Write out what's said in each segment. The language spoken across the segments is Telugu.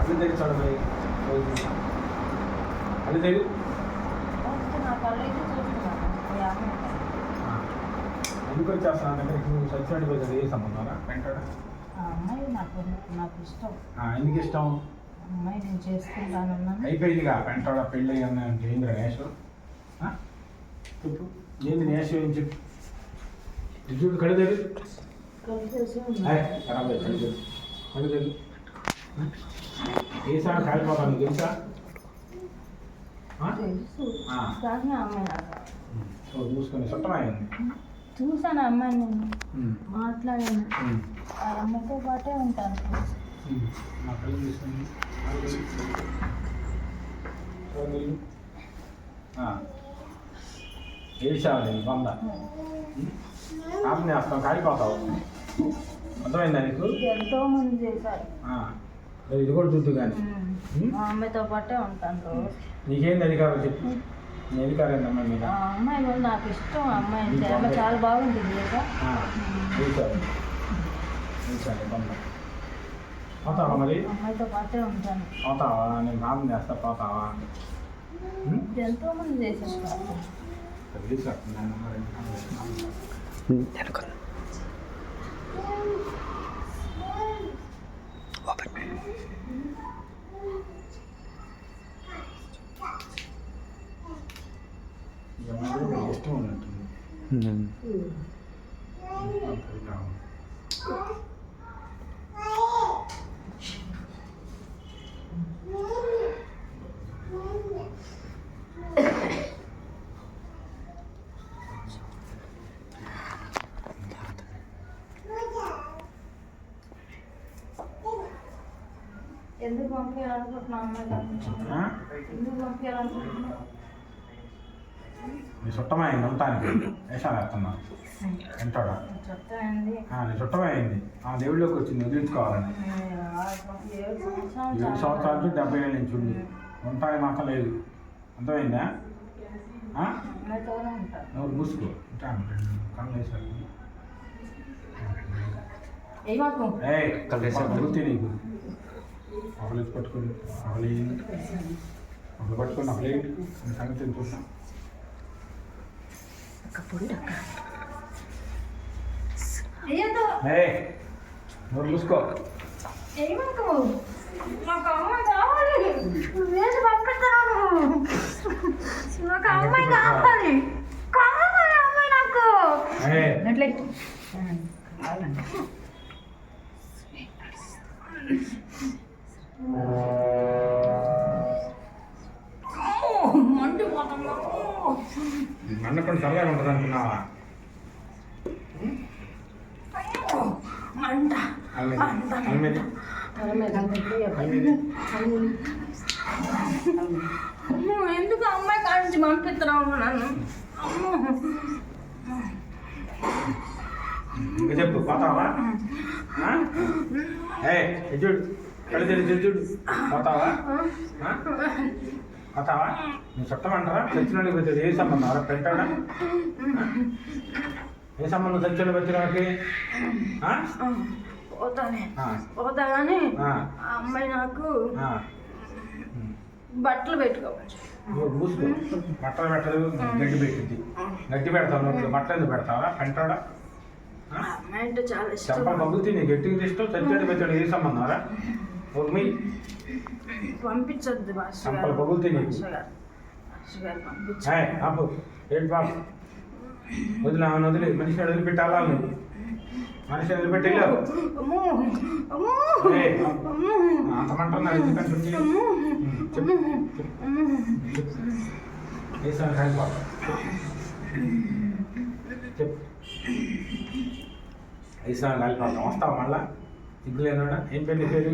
కళ్ళు తెగి చూడబోయి కళ్ళు తెగి ఎందుకు వచ్చేస్తాను దగ్గరికి నువ్వు సచ్చినట్టు పోతుంది ఏ సంబంధం వెంటాడా అమ్మాయి నాకు ఇష్టం. ఎందుకు ఇష్టం? అమ్మాయి నేను చేసుకుంటానన్నా అయిపోయిందిగా వెంటాడా పెళ్ళి అన్న ఏంద్ర నేష్ చెప్పు ఏంది నేష్ ఏం చెప్పు చూడు కళ్ళు తెగి ఖరాబ్ కళ్ళు తెగి కళ్ళు తెగి ఏసారి కాలిపోతాను నీకు తెలుసా? తెలుసు కానీ అమ్మాయి నాకు చూసుకొని చుట్టమైంది చూసాను అమ్మాయిని నేను మాట్లాడాను ఆ అమ్మాయితో పాటే ఉంటాను. నా కళ్ళు తీసుకొని ఏడ్చావు నేను వంద ఆపని వేస్తావు కాలిపోతావు అర్థమైందా నీకు? ఎంతో మంది చేశారు. ఇది కూడా చూద్దు కానీ ఆ అమ్మాయితో పాటే ఉంటాను. నీకేంది అధికారం చెప్పు నీ అధికారం ఏంటమ్మా మీద? ఆ అమ్మాయి కూడా నాకు ఇష్టం. ఆ అమ్మాయి అంటే అమ్మాయి చాలా బాగుంటుంది కదా. పోతావా మరి? అమ్మాయితో పాటే ఉంటాను. పోతావా? నేను నామం చేస్తా పోతావా? ఎంతో మంది చేశారు. ఇష్టం ఉన్నట్టుంది. ఎందుకు పంపించాలనుకుంటున్నా అమ్మాయి? ఎందుకు పంపించాలనుకుంటున్నా? నీ చుట్టమైంది ఉండటానికి వేషాలు వేస్తున్నాను ఎంటాడా? నీ చుట్టమైంది ఆ దేవుళ్ళకి వచ్చింది వదిలించుకోవాలని 7 సంవత్సరాల నుంచి 70 ఏళ్ళ నుంచి ఉంది ఉండటానికి మాత్రం లేదు. అర్థమైందా? నువ్వు మూసుకో ఉంటాను కళ్ళు వేసాను గుర్తి నీకు ఒకళ్ళు పట్టుకుని ఒకళ్ళు పట్టుకుని ఒకళ్ళు సంగతి చూస్తాం. నోరు మూసుకో. నాకు అమ్మాయి కావాలి. వేసి పంపిస్తున్నాను. నాకు అమ్మాయి కావాలి. కావాలి అమ్మాయి నాకు. మండపం సరదాగా ఉంటుంది అనుకున్నావా? ఎందుకు అమ్మాయి కాడి నుంచి పంపిస్తున్నావు నన్ను? ఇంకా చెప్పు పోతావా? చూడు కళ్ళు తెరిచి చూడు పోతావా? పోతావా? నువ్వు చుట్టమంటారా? చచ్చినోడికి పెట్టేది ఏ సంబంధం? అలా పెట్టాడా? ఏ సంబంధం చచ్చినోడి పెట్టడానికి? పోతా కానీ అమ్మాయి నాకు బట్టలు పెట్టుకోవచ్చు. మూసుకో. బట్టలు పెట్టదు గడ్డి పెట్టింది. గడ్డి పెడతావు నువ్వు బట్టలు ఎందుకు పెడతావా? పెంటాడా? అమ్మాయి అంటే చాలా ఇష్టం. చెప్పలు పగులుతీ నీకు గట్టిగా ఇష్టం చచ్చాడు పెట్టాడు ఏ సంబంధం? పంపించద్దు చెప్పలు పగులుతీ నీకు. అప్పు ఏంటి పాప వదిలే ఆమెను వదిలే మనిషిని వదిలిపెట్టాలా? నువ్వు మనిషిని వదిలిపెట్టి వెళ్ళావు అంతమంటున్నారు ఎందుకంటే చెప్పు వేసాను కాలిపోతా చెప్పు వేసాను కాలిపోతాం వస్తావు మళ్ళా సిగ్గులేనాడా? ఏం పేరు?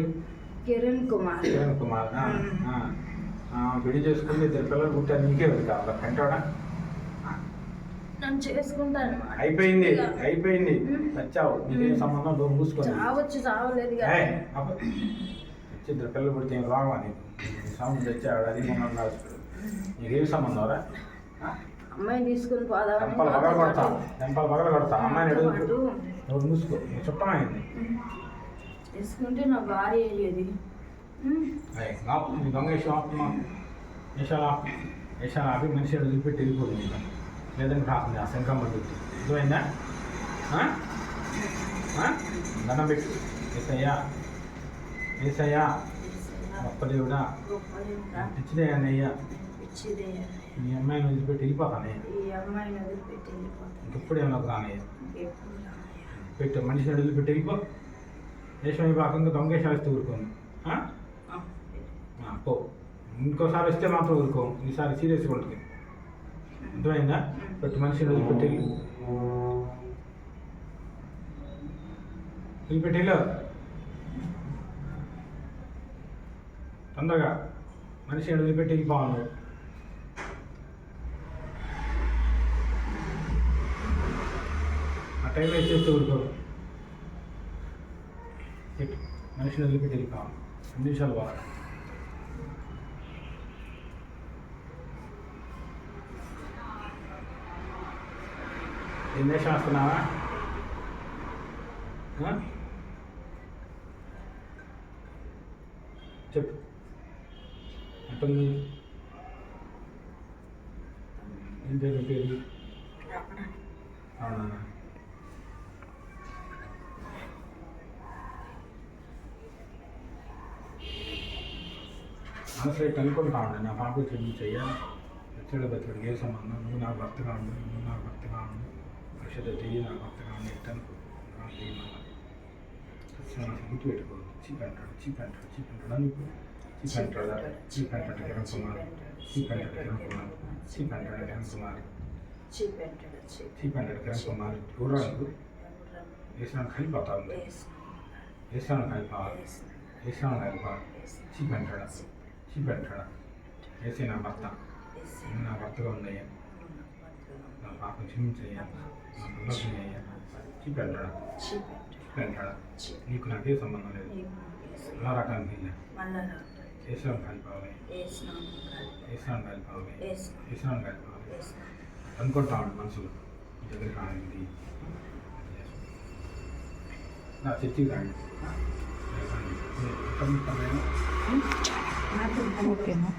కిరణ్ కుమార్. కిరణ్ కుమార్ పెళ్లి చేసుకుంటే 2 పిల్లలు పుట్టారు. నీకే వెళ్ళి కావాలా? కంటాడా? నన్ను చేసుకుంటాను. అయిపోయింది వచ్చావు నీకేం సంబంధం? డోర్ మూసుకొని చావచ్చు చావలేదు. 2 పిల్లలు పుడితే ఏం రావా? నీకు సౌండ్ తెచ్చాడు అది మమ్మల్ని నీకేం సంబంధం రా? అమ్మాయిని తీసుకుని పోదాం. చెంపలు పగల కొడతా అమ్మాయిని అడుగు. డోర్ మూసుకో. చుట్టమైంది తీసుకుంటే నా భార్య అయ్యేది. నీ దొంగ వేషం ఆపుమా, వేషాలు ఆపు, వేషాలు ఆపి మనిషి వదిలిపెట్టి వెళ్ళిపోతుంది ఇంకా, లేదంటే రాకుండా ఆ శంఖం పడుతుంది. ఇదిపోయిందా? దండం పెట్టు. ఏసయ్యా, ఏసయ్యా గొప్ప దేవుడా, పిచ్చిదే అన్నయ్యా, మీ అమ్మాయిని వదిలిపెట్టి వెళ్ళిపోతానే, ఇంకెప్పుడు ఏమన్నా రానయ్యా, పెట్టు మనిషిని వదిలిపెట్టి వెళ్ళిపో. వేషం అయిపోక ఇంకా దొంగ వేషాలు ఇస్తే ఊరుకోను. పో, ఇంకోసారి వస్తే మాత్రం ఊరుకోం, ఈసారి సీరియస్గా ఉంటుంది. అర్థమైందా? పెట్టు మనిషిని వదిలిపెట్టి వదిలిపెట్టేలో తొందరగా మనిషిని వదిలిపెట్టి వెళ్ళిపోవాలి. ఆ టైం వేసేస్తే ఊరుకోరు. పెట్టు మనిషిని వదిలిపెట్టి వెళ్ళిపోవాలి. 2 నిమిషాలు బాగా. ఏం దేశం వస్తున్నావా? చెప్పు అంటుంది. ఏం పేరు? అవునా? మనసులో కనుక్కుంటా ఉండే నా పాప చెయ్యా బచ్చడు బచ్చడికి ఏ సంబంధం, నువ్వు నాకు భర్తగా ఉండు, నువ్వు నాకు భర్తగా ఉండు, పరిషత్ చెయ్యి నాకు భర్తగా ఉండి ఎట్టాను గుర్తు పెట్టుకోవద్దు. చీప్ అంటాడు, చీప్ అంటాడు, చీప్ అంటాడు అని చీప్ అంటాడా? చీప్ అంటాడు కిరణ్ కుమార్, చీప్ అంటాడు కిరణ్ కుమార్, చీప్ అంటాడు కిరణ్ కుమార్, చీప్ అంటాడు కిరణ్ కుమార్. చూడరాదు వేసినాను కలిపోతా ఉంది, వేసినాను కలిపాలి, వేసినాను కలిపాలి. చీప్ అంటాడా? చీప్ అంటాడా? వేసే నా భర్త, నా భర్తగా ఉందయ్యా, నా పాపం క్షమించయ్యా, నా పిల్లయ్యా. చీప్ అంటాడా? చీప్ అంటాడా? నీకు నాకే సంబంధం లేదు, అలా రకానికి వెళ్ళా, వేసినాను కలిపాలి, వేసినాను కలిపాలి, వేసినాను కలిపాలి అనుకుంటా ఉండు మనసులో. దగ్గర కానిది నా చర్చికి రాండి. ఓకేనా?